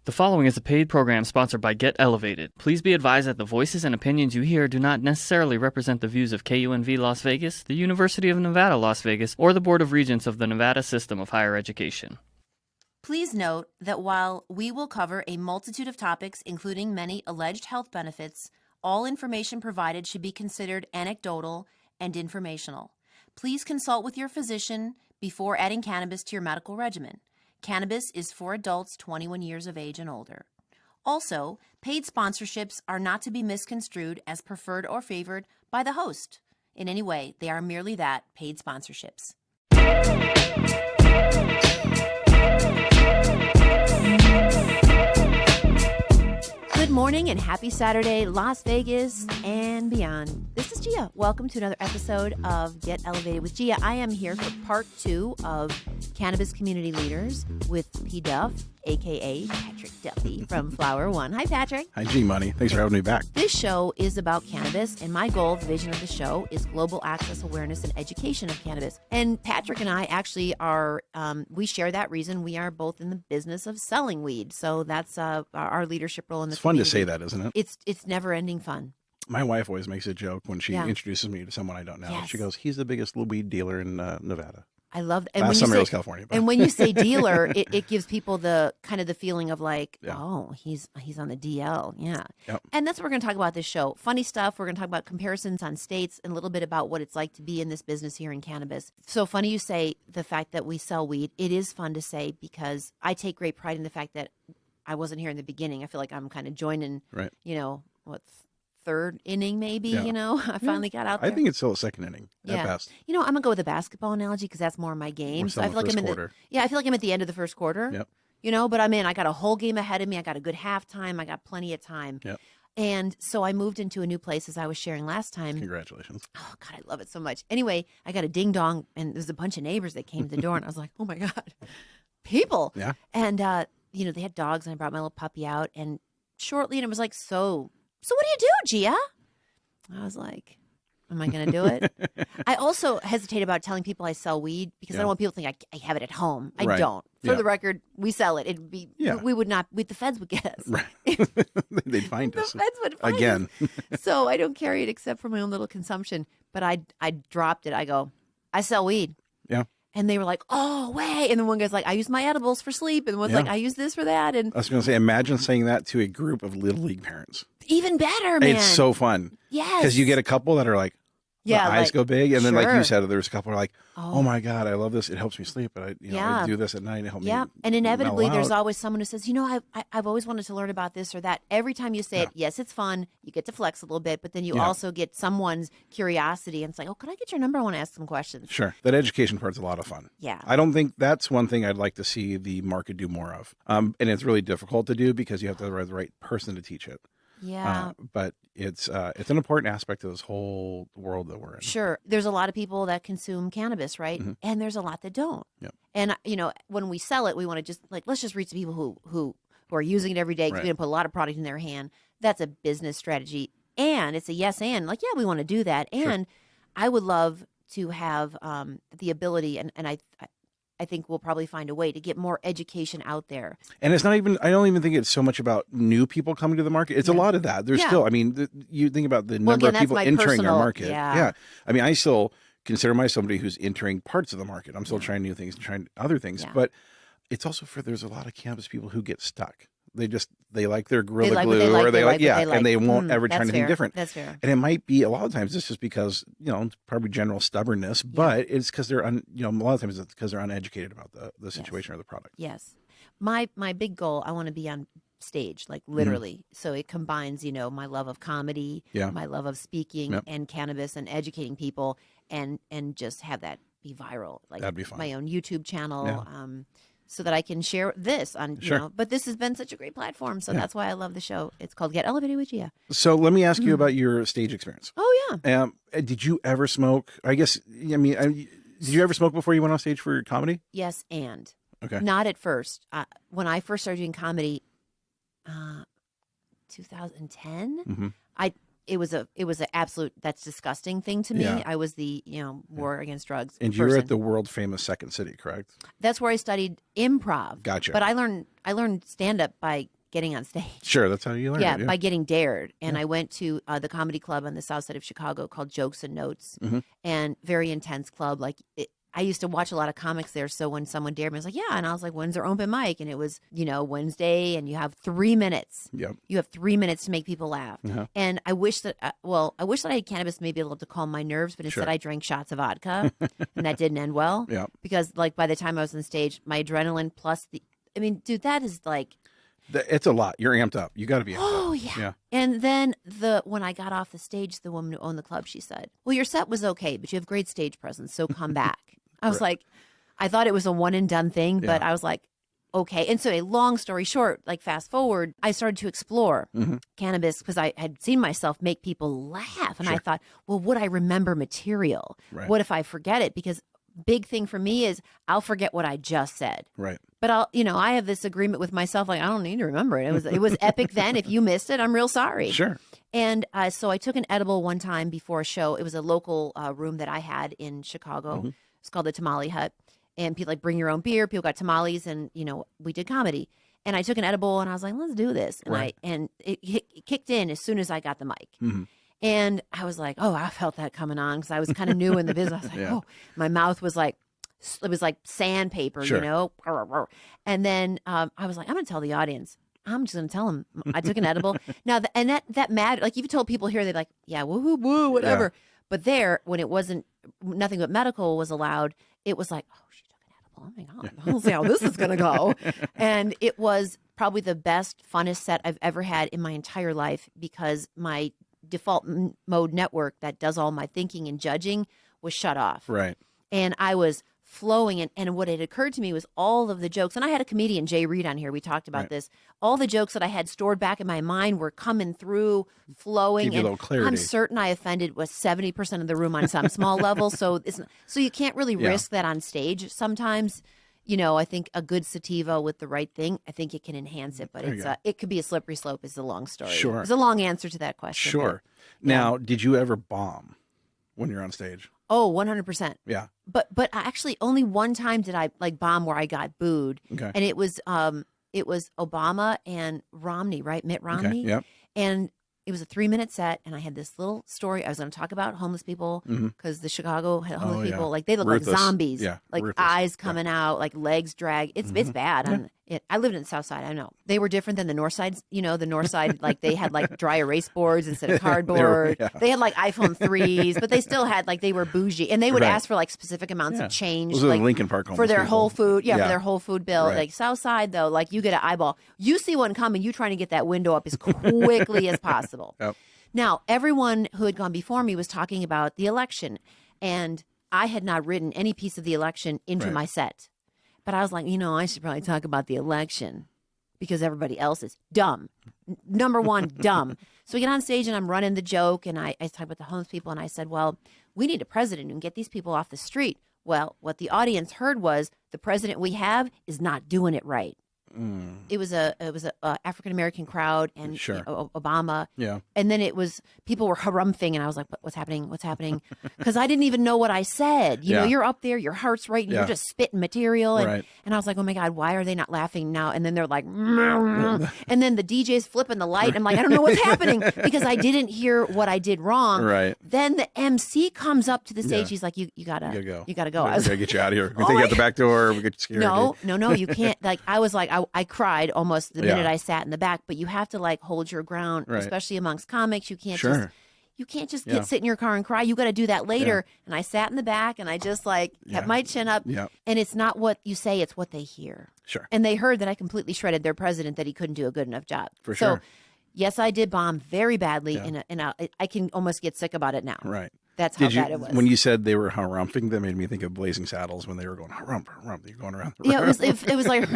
The following is a paid program sponsored by Get Elevated. Please be advised that the voices and opinions you hear do not necessarily represent the views of KUNV Las Vegas, the University of Nevada, Las Vegas, or the Board of Regents of the Nevada System of Higher Education. Please note that while we will cover a multitude of topics, including many alleged health benefits, all information provided should be considered anecdotal and informational. Please consult with your physician before adding cannabis to your medical regimen. Cannabis is for adults 21 years of age and older. Also, paid sponsorships are not to be misconstrued as preferred or favored by the host. In any way, they are merely that, paid sponsorships. Good morning and happy Saturday, Las Vegas and beyond. This is Gia. Welcome to another episode of Get Elevated with Gia. I am here for part 2 of Cannabis Community Leaders with P-DUFF, a.k.a. Patrick Duffy from Flower One. Hi, Patrick. Hi, G-Money. Thanks for having me back. This show is about cannabis, and my goal, the vision of the show, is global access, awareness, and education of cannabis. And Patrick and I actually are, we share that reason. We are both in the business of selling weed. So that's our leadership role in the community. It's fun to say that, isn't it? It's never-ending fun. My wife always makes a joke when she introduces me to someone I don't know. Yes. She goes, he's the biggest weed dealer in Nevada. I love that. Last summer it was California. But. And when you say dealer, it gives people the kind of the feeling of like, oh, he's on the DL. Yeah. Yep. And that's what we're going to talk about this show. Funny stuff. We're going to talk about comparisons on states and a little bit about what it's like to be in this business here in cannabis. So funny you say the fact that we sell weed. It is fun to say because I take great pride in the fact that I wasn't here in the beginning. I feel like I'm kind of joining, third inning maybe, I finally got out there. I think it's still a second inning at best. I'm going to go with a basketball analogy because that's more my game. So I feel like I feel like I'm at the end of the first quarter. Yep. But I got a whole game ahead of me. I got a good halftime. I got plenty of time. Yep. And so I moved into a new place as I was sharing last time. Congratulations. Oh, God, I love it so much. Anyway, I got a ding dong and there's a bunch of neighbors that came to the door and I was like, oh my God, people. Yeah. And, they had dogs and I brought my little puppy out and shortly, and it was like, so what do you do, Gia? I was like, am I going to do it? I also hesitate about telling people I sell weed because I don't want people to think I have it at home. I don't. For the record, we sell it. It'd be we would not. The feds would get us. Right. They'd find us. The feds would find again. us. So I don't carry it except for my own little consumption. But I dropped it. I go, I sell weed. Yeah. And they were like, oh, way. And then one guy's like, I use my edibles for sleep. And one's like, I use this for that. And I was going to say, imagine saying that to a group of Little League parents. Even better, man. It's so fun. Yes. Because you get a couple that are like, eyes go big. And then like you said, there's a couple that are like, oh my God, I love this. It helps me sleep. But I do this at night. It helps me. Yeah. And inevitably, mellow there's out. always someone who says, I've always wanted to learn about this or that. Every time you say it, yes, it's fun. You get to flex a little bit. But then you also get someone's curiosity. And it's like, oh, could I get your number? I want to ask some questions. Sure. That education part's a lot of fun. Yeah. I don't think that's one thing I'd like to see the market do more of. And it's really difficult to do because you have to have the right person to teach it. Yeah. But it's an important aspect of this whole world that we're in. Sure. There's a lot of people that consume cannabis, right? Mm-hmm. And there's a lot that don't. Yep. And, when we sell it, we want to just let's just reach the people who are using it every day because we didn't put a lot of product in their hand. That's a business strategy. And it's a yes and. We want to do that. And I would love to have the ability, and I think we'll probably find a way to get more education out there. And it's not even, I don't even think it's so much about new people coming to the market. It's a lot of that. There's still, you think about the number of people entering our market. Yeah. I still consider myself somebody who's entering parts of the market. I'm still trying new things and trying other things. Yeah. But it's also there's a lot of cannabis people who get stuck. They like their Gorilla Glue or they like and they won't ever try anything different. That's fair. And it might be a lot of times it's just because, it's probably general stubbornness, but it's because they're, a lot of times it's because they're uneducated about the situation or the product. Yes. My big goal, I want to be on stage, like literally. Mm-hmm. So it combines, my love of comedy, my love of speaking and cannabis and educating people and just have that be viral. Like that'd be fun. My own YouTube channel. So that I can share this on, but this has been such a great platform. So that's why I love the show. It's called Get Elevated with Gia. So let me ask you about your stage experience. Oh, yeah. Did you ever smoke? I guess, did you ever smoke before you went on stage for comedy? Yes, and. Okay. Not at first. When I first started doing comedy, 2010, it was an absolute, that's disgusting thing to me. Yeah. I was the, war against drugs And you were at the world famous Second City, correct? That's where I studied improv. Gotcha. But I learned stand-up by getting on stage. Sure, that's how you learn. Yeah, by getting dared. And I went to the comedy club on the south side of Chicago called Jokes and Notes, and very intense club. Like, I used to watch a lot of comics there, so when someone dared me, I was like, yeah. And I was like, when's their open mic? And it was, Wednesday, and you have 3 minutes. Yep. You have 3 minutes to make people laugh. And I wish that, I had cannabis maybe able to calm my nerves, but instead I drank shots of vodka, and that didn't end well. Yeah. Because, like, by the time I was on stage, my adrenaline plus dude, that is like... It's a lot. You're amped up. You got to be amped up. Oh, yeah. And then when I got off the stage, the woman who owned the club, she said, well, your set was okay, but you have great stage presence, so come back. I was like, I thought it was a one and done thing, but I was like, okay. And so a long story short, like fast forward, I started to explore cannabis because I had seen myself make people laugh. And I thought, well, would I remember material? Right. What if I forget it? Because big thing for me is I'll forget what I just said. Right. But I have this agreement with myself, like, I don't need to remember it. It was epic then. If you missed it, I'm real sorry. Sure. And so I took an edible one time before a show. It was a local room that I had in Chicago. It's called the Tamale Hut. And people like bring your own beer. People got tamales, and we did comedy. And I took an edible, and I was like, let's do this. And and it kicked in as soon as I got the mic. And I was like, oh, I felt that coming on because I was kind of new in the business. I was like, oh, my mouth was like, it was like sandpaper, And then I was like, I'm going to tell the audience. I'm just going to tell them I took an edible. Now, that mattered. Like, you've told people here, they're like, yeah, woo, woo, whatever. Yeah. But there, when it wasn't, nothing but medical was allowed, it was like, oh, she took an edible. Oh, my God. I don't see how this is going to go. And it was probably the best, funnest set I've ever had in my entire life because my default mode network that does all my thinking and judging was shut off. Right. And I was flowing. And what had occurred to me was all of the jokes. And I had a comedian, Jay Reed, on here. We talked about this. All the jokes that I had stored back in my mind were coming through, flowing. Give you a little clarity. I'm certain I offended 70% of the room on some small level. So you can't really risk that on stage. Sometimes, I think a good sativa with the right thing, I think it can enhance it. But it could be a slippery slope. It's a long story. Sure. It's a long answer to that question. Sure. Now, did you ever bomb when you're on stage? Oh, 100%. Yeah. But actually only one time did I bomb where I got booed. Okay. And it was Obama and Romney, right? Mitt Romney. Okay. Yep. And it was a 3-minute set, and I had this little story. I was going to talk about homeless people because the Chicago homeless people, like they look like zombies, like ruthless. Eyes coming out, like legs drag. It's bad. I lived in the South Side. I know they were different than the North Side. The North Side, like they had like dry erase boards instead of cardboard. They had like iPhone 3s, but they still had they were bougie, and they would ask for like specific amounts of change. Those are like Lincoln Park for their people. whole food. For their whole food bill. Right. Like South Side though, like you get an eyeball, you see one coming, you trying to get that window up as quickly as possible. Yep. Now, everyone who had gone before me was talking about the election, and I had not written any piece of the election into my set. But I was like, I should probably talk about the election because everybody else is dumb. Number one, dumb. So we get on stage, and I'm running the joke, and I talk about the homeless people, and I said, well, we need a president who can get these people off the street. Well, what the audience heard was the president we have is not doing it right. It was a African American crowd and Obama. Yeah. And then people were harumphing, and I was like, what's happening? What's happening? Because I didn't even know what I said. You know, you're up there, your heart's right, and you're just spitting material. And, and I was like, oh my God, why are they not laughing now? And then they're like, and then the DJ's flipping the light. I'm like, I don't know what's happening because I didn't hear what I did wrong. Right. Then the MC comes up to the stage. He's like, you gotta go. You gotta go. I was gotta get you out of here. We take you out the back door. We get you scared. No, you can't. I was like, I cried almost the minute I sat in the back, but you have to hold your ground, especially amongst comics. You can't just sit in your car and cry. You got to do that later. And I sat in the back, and I just kept my chin up. And it's not what you say, it's what they hear. Sure. And they heard that I completely shredded their president, that he couldn't do a good enough job. For sure. So yes, I did bomb very badly, and I can almost get sick about it now. Right. That's how bad it was. When you said they were harumphing, that made me think of Blazing Saddles when they were going harump, harump. You're going around the room. Yeah, it was like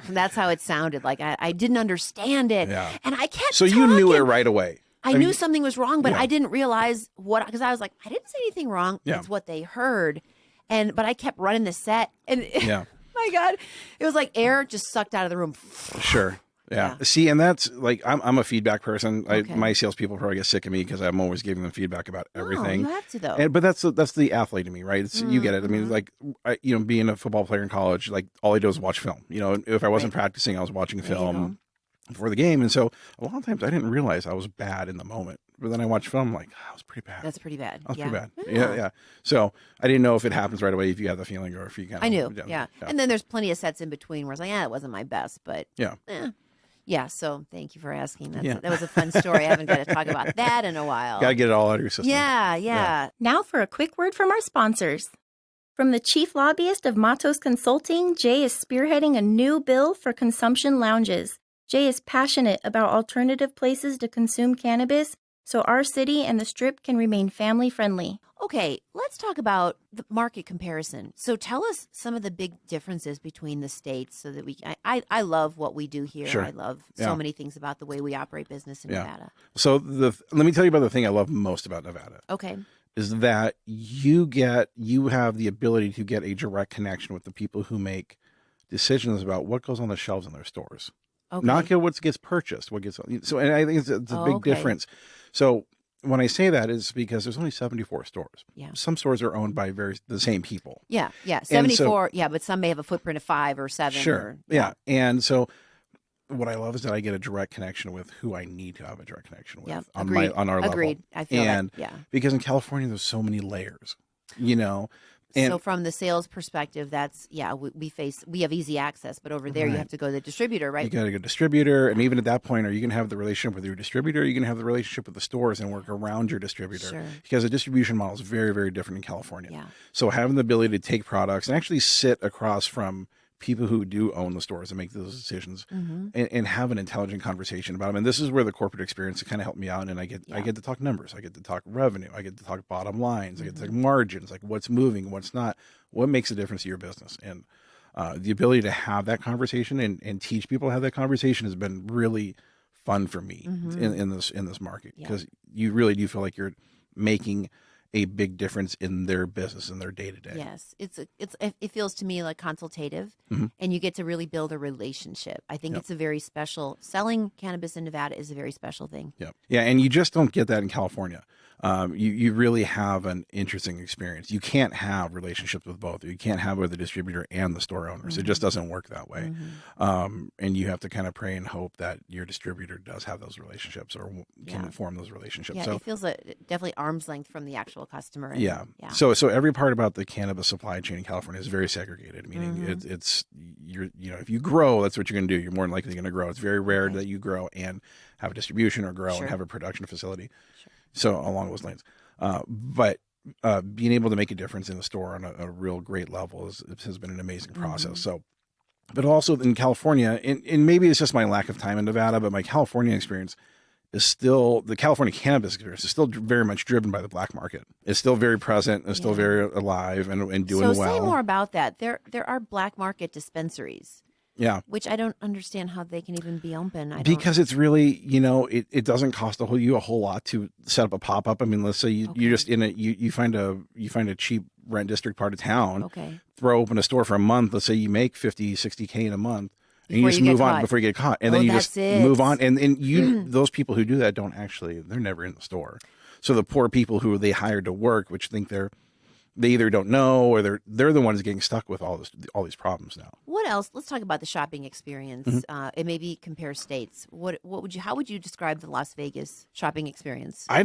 that's how it sounded. Like I didn't understand it, and I kept. So you knew it right away. I knew something was wrong, but I didn't realize what, because I was like, I didn't say anything wrong. It's what they heard, but I kept running the set, and my God, it was like air just sucked out of the room. Sure. Yeah. See, and that's like, I'm a feedback person. My salespeople probably get sick of me because I'm always giving them feedback about everything. You have to though. But that's the athlete in me, right? You get it. I mean, like, being a football player in college, like all I do is watch film. If I wasn't practicing, I was watching film before the game. And so a lot of times I didn't realize I was bad in the moment. But then I watched film, I'm like, I was pretty bad. That's pretty bad. Pretty bad. Yeah. So I didn't know if it happens right away, if you have the feeling, or if you kind of. I knew. Yeah. And then there's plenty of sets in between where it's like, it wasn't my best, but. Yeah. Yeah, so thank you for asking. That was a fun story. I haven't got to talk about that in a while. Got to get it all out of your system. Yeah. Now for a quick word from our sponsors. From the chief lobbyist of Matos Consulting, Jay is spearheading a new bill for consumption lounges. Jay is passionate about alternative places to consume cannabis, so our city and the Strip can remain family-friendly. Okay, let's talk about the market comparison. So tell us some of the big differences between the states so that I love what we do here. Sure. I love so many things about the way we operate business in Nevada. So let me tell you about the thing I love most about Nevada. Okay. Is that you have the ability to get a direct connection with the people who make decisions about what goes on the shelves in their stores. Okay. Not what gets purchased, and I think it's a big difference. So when I say that is because there's only 74 stores. Yeah. Some stores are owned by the same people. Yeah. 74. But some may have a footprint of 5 or 7. Sure. And so what I love is that I get a direct connection with who I need to have a direct connection with on our level. Agreed. I feel that. Yeah. Because in California, there's so many layers, And so from the sales perspective, that's, we have easy access, but over there you have to go to the distributor, right? You got to go to distributor. And even at that point, are you going to have the relationship with your distributor? Or are you going to have the relationship with the stores and work around your distributor? Sure. Because the distribution model is very, very different in California. Yeah. So having the ability to take products and actually sit across from people who do own the stores and make those decisions and have an intelligent conversation about them. And this is where the corporate experience kind of helped me out. And I get to talk numbers. I get to talk revenue. I get to talk bottom lines. I get to talk margins, like what's moving, what's not, what makes a difference to your business. And the ability to have that conversation and teach people how to have that conversation has been really fun for me in this market, because you really do feel like you're making a big difference in their business and their day to day. Yes, it feels to me like consultative, and you get to really build a relationship. I think it's a very special. Selling cannabis in Nevada is a very special thing. Yeah, and you just don't get that in California. You really have an interesting experience. You can't have relationships with both. You can't have with the distributor and the store owners. It just doesn't work that way. And you have to kind of pray and hope that your distributor does have those relationships or can form those relationships. Yeah, so, it feels like definitely arm's length from the actual customer. And, So every part about the cannabis supply chain in California is very segregated. Meaning it's if you grow, that's what you're going to do. You're more than likely going to grow. It's very rare that you grow and have a distribution or grow and have a production facility. So along those lines, but being able to make a difference in the store on a real great level has been an amazing process. So, but also in California, and maybe it's just my lack of time in Nevada, but my California experience is still, the California cannabis experience is still very much driven by the black market. It's still very present. It's still very alive and doing well. So say more about that. There are black market dispensaries. Yeah. Which I don't understand how they can even be open. Because it's really, it doesn't cost you a whole lot to set up a pop-up. I mean, let's say you're just in it, you find a cheap rent district part of town, throw open a store for a month. Let's say you make 50, 60K in a month. And you just move on before you get caught. And then you just move on. And those people who do that they're never in the store. So the poor people who they hired to work, which think they either don't know or they're the ones getting stuck with all these problems now. What else? Let's talk about the shopping experience. And maybe compare states. How would you describe the Las Vegas shopping experience? I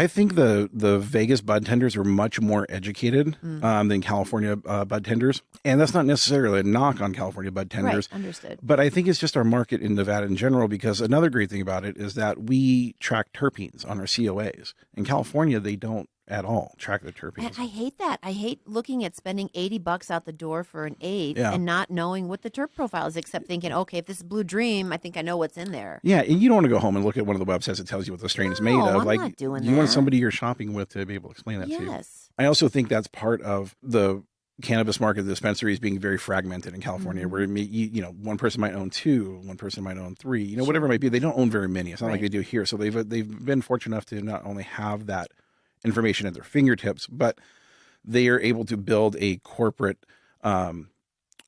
think the Vegas bud tenders are much more educated than California bud tenders, and that's not necessarily a knock on California bud tenders. Right, understood. But I think it's just our market in Nevada in general, because another great thing about it is that we track terpenes on our COAs. In California, they don't at all track the terpenes. And I hate that. I hate looking at spending $80 out the door for an eighth and not knowing what the terp profile is, except thinking, okay, if this is Blue Dream, I think I know what's in there. Yeah, and you don't want to go home and look at one of the websites that tells you what the strain is made of. I'm not doing that. You want somebody you're shopping with to be able to explain that to you. Yes. I also think that's part of the cannabis market, the dispensaries being very fragmented in California, where one person might own 2, one person might own 3, whatever it might be. They don't own very many. It's not like they do here. So they've been fortunate enough to not only have that information at their fingertips, but they are able to build a corporate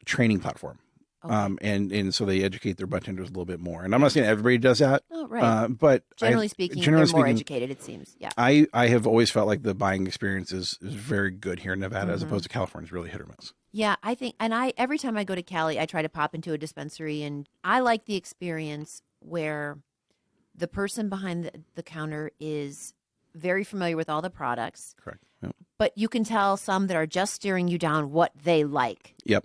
training platform Okay. And so they educate their budtenders a little bit more. And I'm not saying everybody does that. Oh, right. But generally speaking, they're more educated, it seems. Yeah. I have always felt like the buying experience is very good here in Nevada, as opposed to California is really hit or miss. Yeah, I think, and every time I go to Cali, I try to pop into a dispensary, and I like the experience where the person behind the counter is very familiar with all the products. Correct. Yep. But you can tell some that are just steering you down what they like. Yep.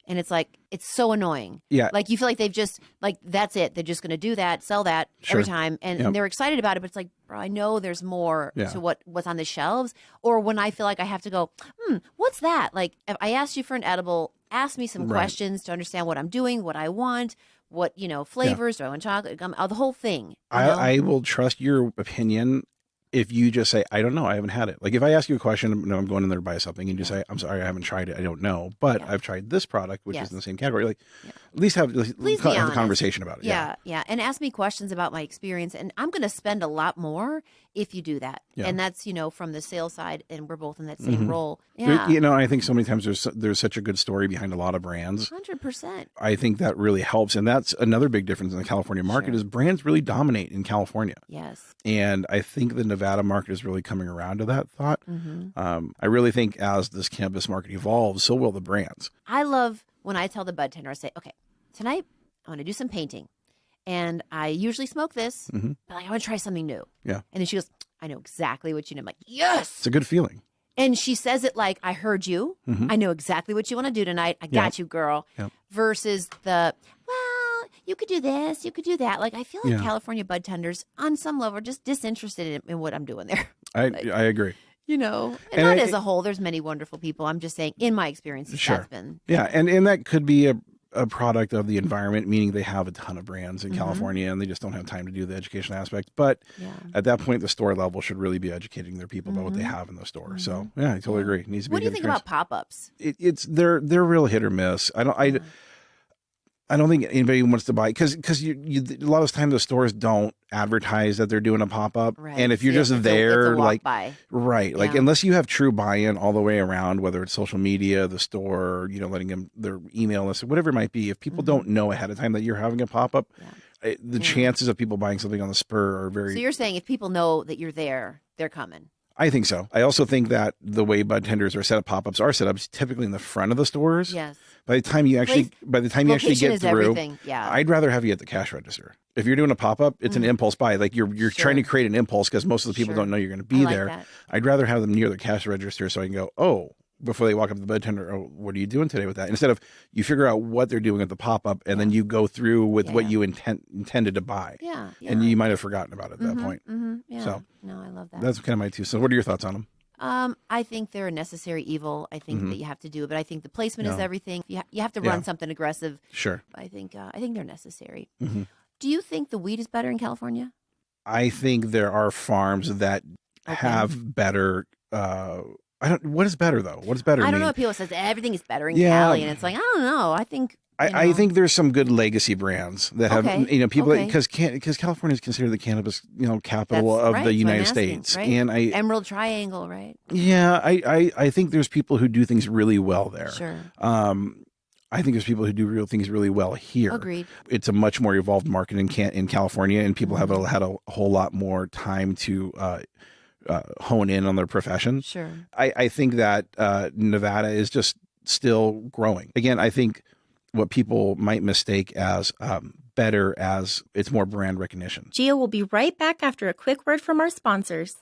And it's like, it's so annoying. Yeah. Like, you feel like they've just, like, that's it. They're just going to do that, sell that every time. And they're excited about it. But it's like, bro, I know there's more to what's on the shelves. Or when I feel like I have to go, what's that? Like, if I asked you for an edible, ask me some questions to understand what I'm doing, what I want, what, flavors, do I want chocolate, gum, the whole thing. I will trust your opinion if you just say, I don't know, I haven't had it. Like, if I ask you a question, I'm going in there to buy something, and you say, I'm sorry, I haven't tried it, I don't know, but I've tried this product, which is in the same category. Like, at least have a conversation about it. Yeah. And ask me questions about my experience, and I'm going to spend a lot more if you do that. Yeah. And that's, from the sales side, and we're both in that same role. Yeah. I think so many times there's such a good story behind a lot of brands. 100%. I think that really helps. And that's another big difference in the California market is brands really dominate in California. Yes. And I think the Nevada market is really coming around to that thought. I really think as this cannabis market evolves, so will the brands. I love when I tell the bud tender, I say, okay, tonight I want to do some painting. And I usually smoke this, but I want to try something new. Yeah. And then she goes, I know exactly what you need. I'm like, yes. It's a good feeling. And she says it like, I heard you. I know exactly what you want to do tonight. I got you, girl. Yep. Versus well, you could do this, you could do that. Like, I feel like California bud tenders, on some level, are just disinterested in what I'm doing there. I agree. And not as a whole. There's many wonderful people. I'm just saying, in my experience, that's been. Yeah, and that could be a product of the environment, meaning they have a ton of brands in California and they just don't have time to do the education aspect. But at that point, the store level should really be educating their people about what they have in the store. So I totally agree. It needs to be. What do you think about pop-ups? They're real hit or miss. I don't think anybody wants to buy because a lot of the time the stores don't advertise that they're doing a pop-up. Right. And if you're just there, it's a walk by. Right. Like, unless you have true buy-in all the way around, whether it's social media, the store, letting them their email list, whatever it might be, if people don't know ahead of time that you're having a pop-up, the chances of people buying something on the spur are very. So you're saying if people know that you're there, they're coming. I think so. I also think that the way bud tenders are set up, pop-ups are set up typically in the front of the stores. Yes. By the time you actually get through, I'd rather have you at the cash register. If you're doing a pop-up, it's an impulse buy. Like, you're trying to create an impulse because most of the people don't know you're going to be there. That. I'd rather have them near the cash register so I can go, before they walk up to the bud tender, what are you doing today with that? Instead of you figure out what they're doing at the pop-up and then you go through with what you intended to buy. Yeah. And you might have forgotten about it at that point. Yeah. So no, I love that. That's kind of my two. So what are your thoughts on them? I think they're a necessary evil. I think that you have to do it, but I think the placement is everything. You have to run something aggressive. Sure. I think they're necessary. Do you think the weed is better in California? I think there are farms that have better. What is better though? What is better? I don't know. People says everything is better in Cali, and it's like, I don't know. I think. I think there's some good legacy brands that have people because California is considered the cannabis capital of the United States, right? And Emerald Triangle, right? Yeah, I think there's people who do things really well there. Sure. I think there's people who do real things really well here. Agreed. It's a much more evolved market in California, and people have had a whole lot more time to hone in on their profession. Sure. I think that Nevada is just still growing. Again, I think what people might mistake as better as it's more brand recognition. Gia will be right back after a quick word from our sponsors.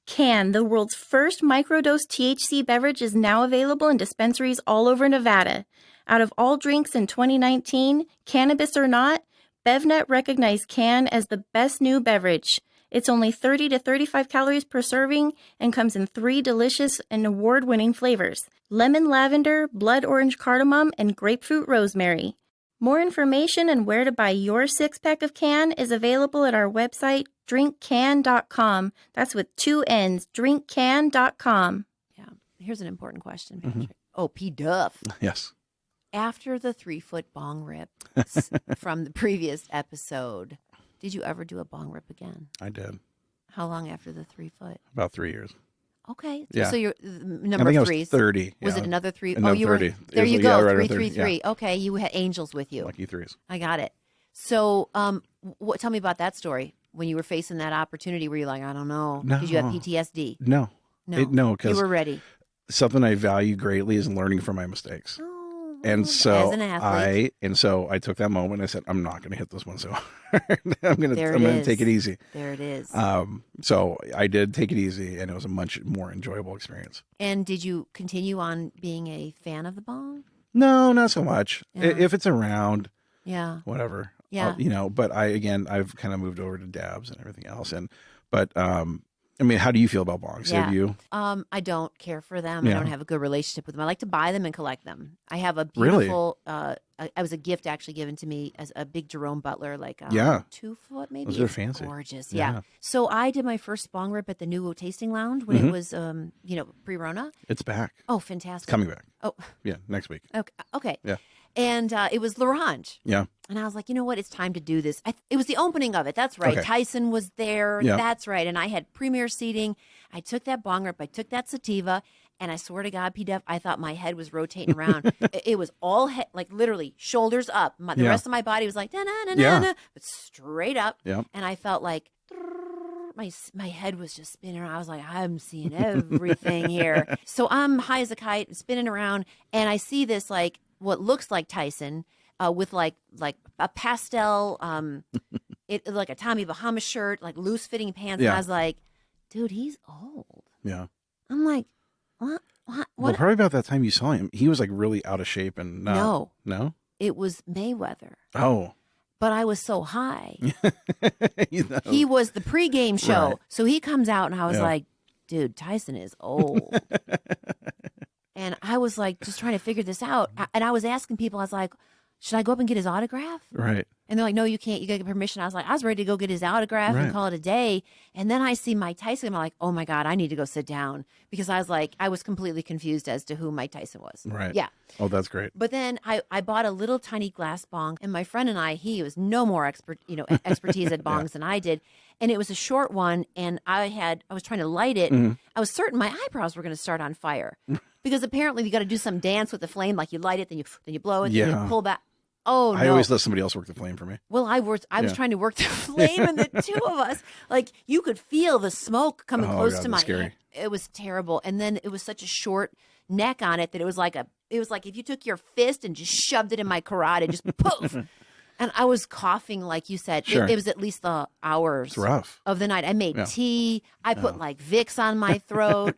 Can, the world's first microdose THC beverage, is now available in dispensaries all over Nevada. Out of all drinks in 2019, cannabis or not, BevNet recognized Can as the best new beverage. It's only 30 to 35 calories per serving and comes in 3 delicious and award-winning flavors: lemon lavender, blood orange cardamom, and grapefruit rosemary. More information and where to buy your 6-pack of Can is available at our website, drinkcan.com. That's with 2 N's, drinkcan.com. Yeah. Here's an important question, Patrick. Oh, P-DUFF. Yes. After the 3-foot bong rip from the previous episode, did you ever do a bong rip again? I did. How long after the 3 foot? About 3 years. Okay. Yeah. So you're number I think three. I was 30. Was it another 3? Another you 30. were. There you yeah, go. right 333. Yeah. Okay. You had angels with you. Lucky threes. I got it. So, tell me about that story. When you were facing that opportunity, were you like, I don't know? No. Did you have PTSD? No. No. Because you were ready. Something I value greatly is learning from my mistakes. Oh, and so as an athlete. I took that moment and I said, I'm not going to hit this one so hard. I'm going to take it easy. There it is. So I did take it easy, and it was a much more enjoyable experience. And did you continue on being a fan of the bong? No, not so much. Yeah. If it's around, yeah, whatever. Yeah. But I've kind of moved over to dabs and everything else. But I mean, how do you feel about bongs? Yeah. Have you? I don't care for them. Yeah. I don't have a good relationship with them. I like to buy them and collect them. I have a beautiful, I was a gift actually given to me as a big Jerome Butler, like 2 foot maybe. Those are fancy. Gorgeous. Yeah. So I did my first bong rip at the new tasting lounge when it was, pre-Rona. It's back. Oh, fantastic. It's coming back. Oh. Yeah, next week. Okay. Yeah. And it was L'Orange. Yeah. And I was like, you know what? It's time to do this. It was the opening of it. That's right. Okay. Tyson was there. Yeah. That's right. And I had premier seating. I took that bong rip. I took that sativa. And I swear to God, P-DUFF, I thought my head was rotating around. It was all head, like literally shoulders up. The rest of my body was like, da-na-na-na-na, but straight up. Yeah. And I felt like my head was just spinning around. I was like, I'm seeing everything here. So I'm high as a kite, spinning around. And I see this like what looks like Tyson with like a pastel, like a Tommy Bahama shirt, like loose fitting pants. Yeah. And I was like, dude, he's old. Yeah. I'm like, what? Well, probably about that time you saw him, he was like really out of shape and No. It was Mayweather. Oh. But I was so high. You He was the pregame show. Right. So he comes out and I was like, dude, Tyson is old. And I was like, just trying to figure this out. And I was asking people, I was like, should I go up and get his autograph? Right. And they're like, no, you can't. You got to get permission. I was ready to go get his autograph and call it a day. And then I see Mike Tyson. I'm like, oh my God, I need to go sit down. Because I was completely confused as to who Mike Tyson was. Right. Yeah. Oh, that's great. But then I bought a little tiny glass bong, and my friend and I, he was no more expertise at bongs than I did. And it was a short one, and I was trying to light it. Mm-hmm. I was certain my eyebrows were going to start on fire. Because apparently you got to do some dance with the flame, like you light it, then you blow it, then you pull back. Oh, no. I always let somebody else work the flame for me. Well, I was trying to work the flame, and the two of us, like, you could feel the smoke coming close to my scary. It was terrible. And then it was such a short neck on it that it was like if you took your fist and just shoved it in my carotid, just poof. And I was coughing, like you said. Sure. It was at least the hours It's rough. of the night. I made tea. I put like Vicks on my throat.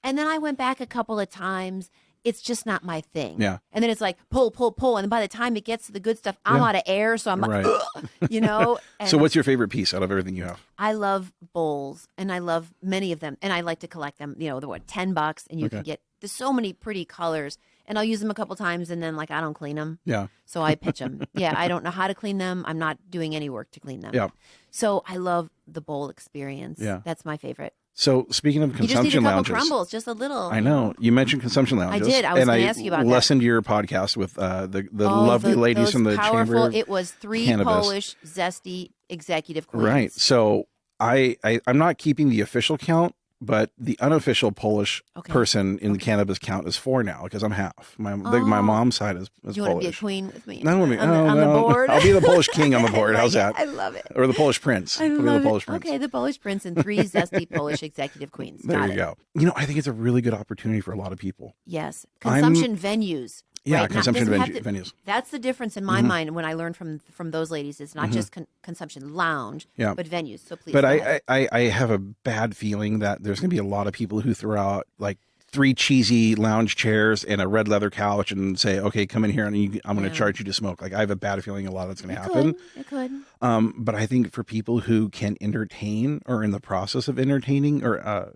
And then I went back a couple of times. It's just not my thing. Yeah. And then it's like pull. And by the time it gets to the good stuff, I'm out of air. So I'm like, ugh, And So what's your favorite piece out of everything you have? I love bowls, and I love many of them. And I like to collect them. They're what, $10, and you can get, there's so many pretty colors. And I'll use them a couple times, and then like I don't clean them. Yeah. So I pitch them. I don't know how to clean them. I'm not doing any work to clean them. Yeah. So I love the bowl experience. Yeah. That's my favorite. So speaking of You just need a consumption couple lounges, crumbles, just a little. I know you mentioned consumption lounges. I did. I was going to ask you about that. Listened to your podcast with the lovely ladies from the powerful, Chamber. It was 3 Cannabis. Polish zesty executive queens. Right. So I'm not keeping the official count, but the unofficial Polish person in the cannabis count is 4 now because I'm half. My mom's side is Do you Polish. want to be a queen with me? I don't want to be on the board. I'll be the Polish king on the board. How's that? I love it. Or the Polish prince. I I'll be love the Polish it. prince. Okay, the Polish prince and 3 zesty Polish executive queens. There Got you it. go. I think it's a really good opportunity for a lot of people. Yes. Consumption venues. Yeah, right? consumption Doesn't have to- venues. That's the difference in my mind when I learned from those ladies. It's not just consumption lounge, but venues. So please. But go ahead. I have a bad feeling that there's going to be a lot of people who throw out like 3 cheesy lounge chairs and a red leather couch and say, okay, come in here and I'm going to charge you to smoke. Like I have a bad feeling a lot of that's going to happen. It could. But I think for people who can entertain or in the process of entertaining or are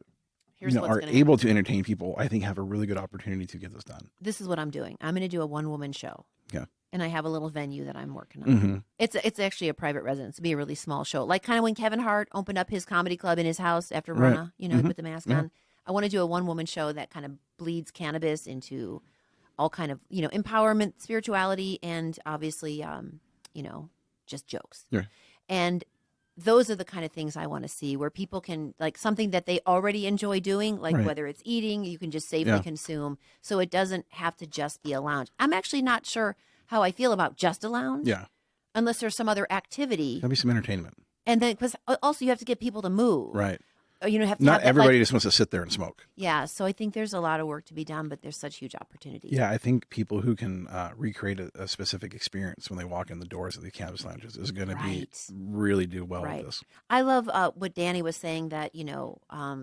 able to entertain people, I think have a really good opportunity to get this done. This is what I'm doing. I'm going to do a 1-woman show. Yeah. And I have a little venue that I'm working on. Mm-hmm. It's actually a private residence. It'll be a really small show. Like kind of when Kevin Hart opened up his comedy club in his house after Rona, he put the mask on. I want to do a 1-woman show that kind of bleeds cannabis into all kind of, empowerment, spirituality, and obviously, just jokes. Yeah. And those are the kind of things I want to see, where people can, like, something that they already enjoy doing, like whether it's eating, you can just safely consume. So it doesn't have to just be a lounge. I'm actually not sure how I feel about just a lounge. Yeah. Unless there's some other activity. There'll be some entertainment. And then, because also you have to get people to move. Right. You know, have to Not have that, everybody just wants to sit there and smoke. Yeah, so I think there's a lot of work to be done, but there's such huge opportunities. Yeah, I think people who can recreate a specific experience when they walk in the doors of the cannabis lounges is going to be really do well with this. I love what Danny was saying, that, you know,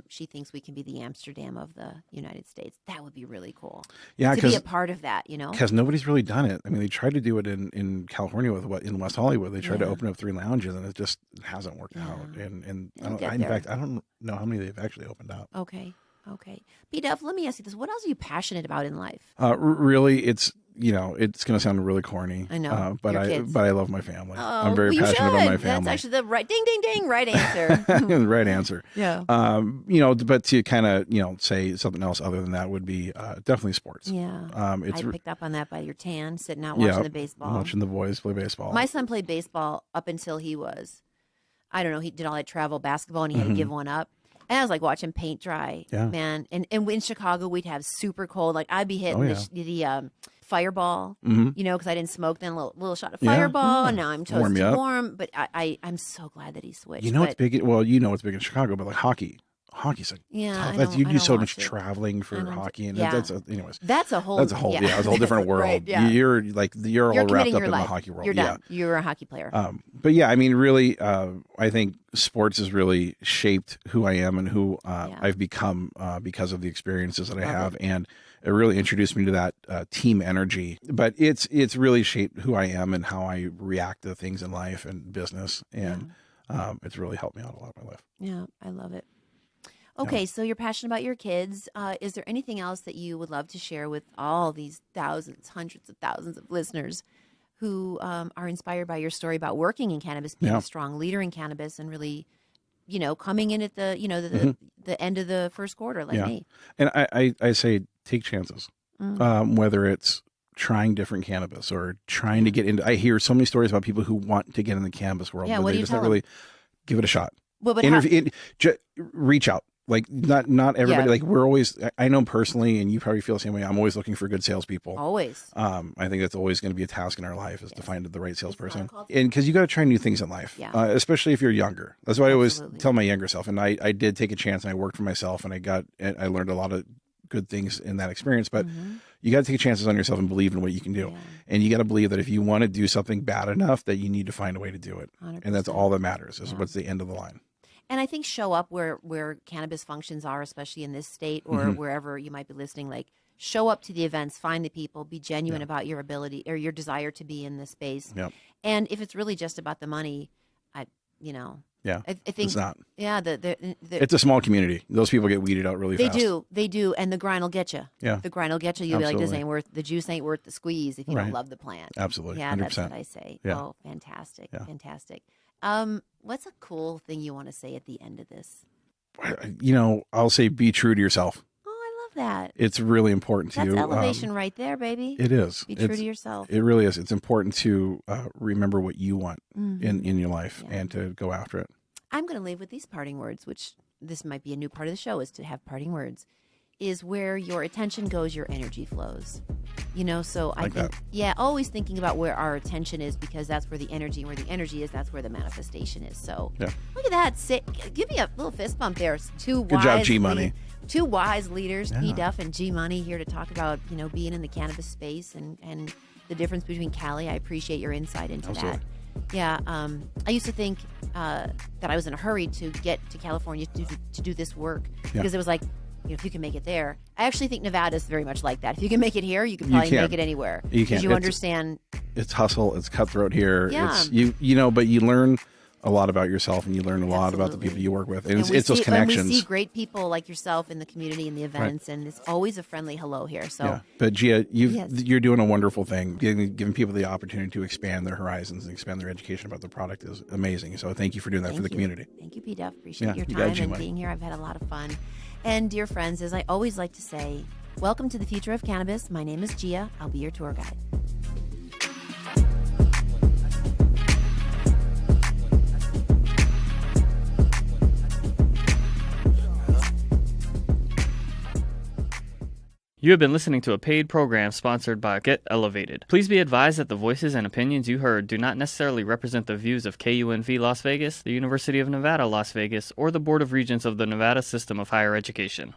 she thinks we can be the Amsterdam of the United States. That would be really cool. Yeah, to be a part of that, you know, because nobody's really done it. I mean, they tried to do it in California in West Hollywood. They tried to open up 3 lounges, and it just hasn't worked out. And in fact, I don't know how many they've actually opened up. Okay. P-DUFF, let me ask you this. What else are you passionate about in life? Really, it's, you know, it's going to sound really corny. I know. But I love my family. Oh, I'm very passionate about my family. That's actually the right right answer. Right answer. Yeah. You know, but to kind of, you know, say something else other than that would be definitely sports. Yeah. I picked up on that by your tan, sitting out watching the baseball. Watching the boys play baseball. My son played baseball up until he was, I don't know, he did all that travel basketball, and he had to give one up. And I was like watching paint dry, man. And in Chicago, we'd have super cold. Like, I'd be hitting the Fireball, you know, because I didn't smoke then. A little shot of Fireball, and now I'm toasty warm. But I'm so glad that he switched. You know what's big? Well, you know what's big in Chicago, but like hockey. Hockey's like tough. You do so much traveling for hockey, and that's a whole different world. Right, yeah. You're all wrapped up in the hockey world. You're done. You're a hockey player. But yeah, I mean, really, I think sports has really shaped who I am and who I've become because of the experiences that I have, and it really introduced me to that team energy. But it's really shaped who I am and how I react to things in life and business, and it's really helped me out a lot in my life. Yeah, I love it. Okay, so you're passionate about your kids. Is there anything else that you would love to share with all these thousands, hundreds of thousands of listeners who are inspired by your story about working in cannabis, being a strong leader in cannabis, and really, you know, coming in at the, you know, the end of the first quarter, like me? And I say take chances, whether it's trying different cannabis or trying to get into. I hear so many stories about people who want to get in the cannabis world, but they just not really give it a shot. Well, but reach out. Like, not everybody, like, we're always, I know personally, and you probably feel the same way, I'm always looking for good salespeople. Always. I think that's always going to be a task in our life, is to find the right salesperson. And because you got to try new things in life, especially if you're younger. That's why I always tell my younger self. And I did take a chance, and I worked for myself, and I learned a lot of good things in that experience. But you got to take chances on yourself and believe in what you can do. And you got to believe that if you want to do something bad enough, that you need to find a way to do it. 100%. And that's all that matters, is what's the end of the line. And I think show up where cannabis functions are, especially in this state or wherever you might be listening. Like, show up to the events, find the people, be genuine about your ability or your desire to be in this space. Yep. And if it's really just about the money, I think it's not. Yeah, it's a small community. Those people get weeded out really fast. They do, and the grind will get you. Yeah, the grind will get you. You'll be like, this ain't worth the juice, ain't worth the squeeze if you don't love the plant. Absolutely, yeah, 100%. That's what I say. Yeah. Oh, fantastic, fantastic. What's a cool thing you want to say at the end of this? You know, I'll say be true to yourself. Oh, I love that. It's really important to you. That's elevation right there, baby. It is. Be true to yourself. It really is. It's important to remember what you want in your life and to go after it. I'm going to leave with these parting words, which this might be a new part of the show, is to have parting words. Is where your attention goes, your energy flows. You know, so I think, always thinking about where our attention is, because that's where the energy, and where the energy is, that's where the manifestation is. So look at that. Give me a little fist bump there. Good job, G-Money. Two wise leaders, P-DUFF and G-Money, here to talk about, you know, being in the cannabis space and the difference between Cali. I appreciate your insight into that. Yeah, I used to think that I was in a hurry to get to California to do this work, because it was like, you know, if you can make it there. I actually think Nevada is very much like that. If you can make it here, you can probably make it anywhere. You can. Because you understand. It's hustle. It's cutthroat here. Yeah. It's you know, but you learn a lot about yourself, and you learn a lot about the people you work with. And it's those connections. And we see great people like yourself in the community and the events, and it's always a friendly hello here. So, But Gia, you're doing a wonderful thing. Giving people the opportunity to expand their horizons and expand their education about the product is amazing. So thank you for doing that for the community. Thank you, P-DUFF. Appreciate your time and being here. I've had a lot of fun. And dear friends, as I always like to say, welcome to the future of cannabis. My name is Gia. I'll be your tour guide. You have been listening to a paid program sponsored by Get Elevated. Please be advised that the voices and opinions you heard do not necessarily represent the views of KUNV Las Vegas, the University of Nevada, Las Vegas, or the Board of Regents of the Nevada System of Higher Education.